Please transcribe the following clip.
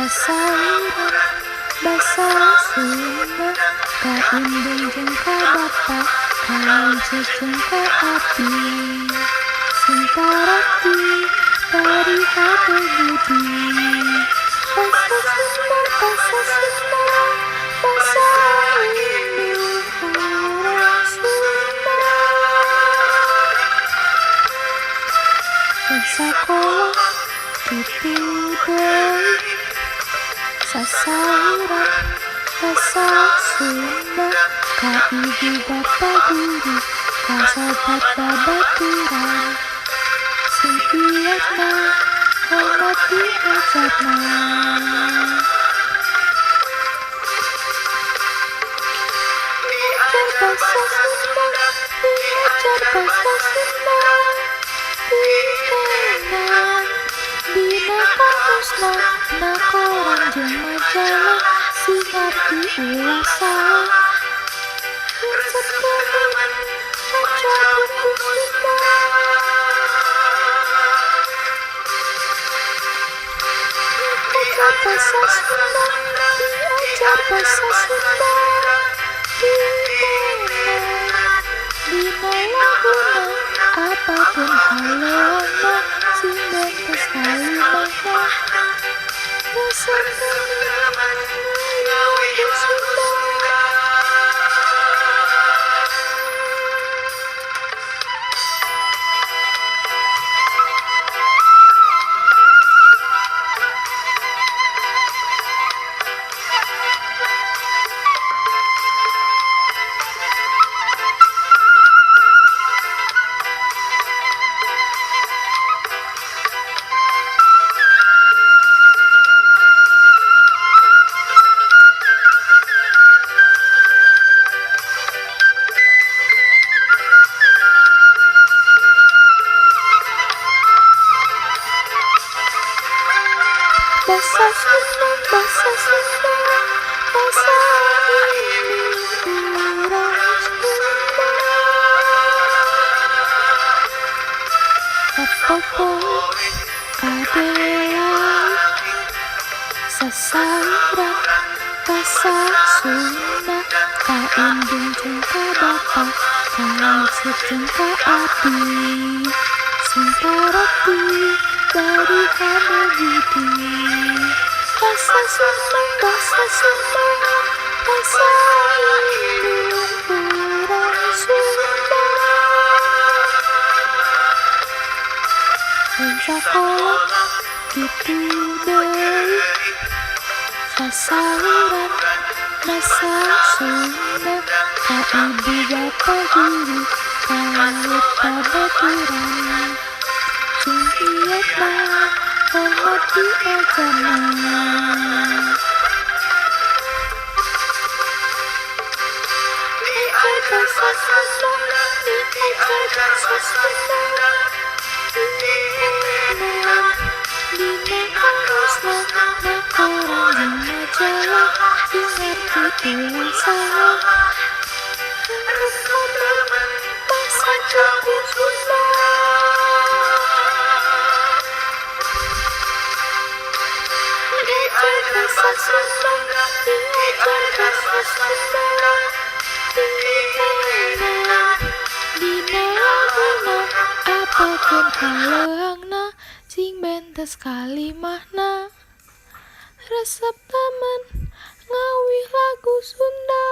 Sasauran Basa Sunda Kaindung jeung kabapa Kawih jeung ka api Sintarati dari hati budi Basa Sunda Basa indung orang Sunda Sakola itu deui Sasauran Basa Sunda ka ibu bapa guru ka sobat babaturan sing biasna hormati ajarna diajar Basa Sunda diajar Basa Sunda ditenan dina kampusna na koran jeung majalah singarti ulah salah resep teman ajar buku Sunda diajar Basa Sunda diajar Basa Sunda ditenan dina laguna apapun halona sing bentes kalimahna resep teman Kawih Sunda Basa Sunda Basa Sunda Basa indung orang Sunda Kapopoi kadelai Sasauran Basa Sunda kaindung jeung kabapa Kawih jeung ka api Sintarati dari hana budi Basa Sunda Basa Sunda Basa indung orang Sunda Sakola kitu deui Sasauran Basa Sunda ka ibu bapa guru ka babaturan sing biasna hormati ajarna diajar Basa Sunda diajar Basa Sunda ditenan dina kampusna na koran jeung majalah singarti ulah salah resep teman basa Kawih Sunda diajar Basa Sunda diajar Basa Sunda ditenan dina laguna apapun haleungna sing bentes kalimahna resep temen ngawih lagu Sunda.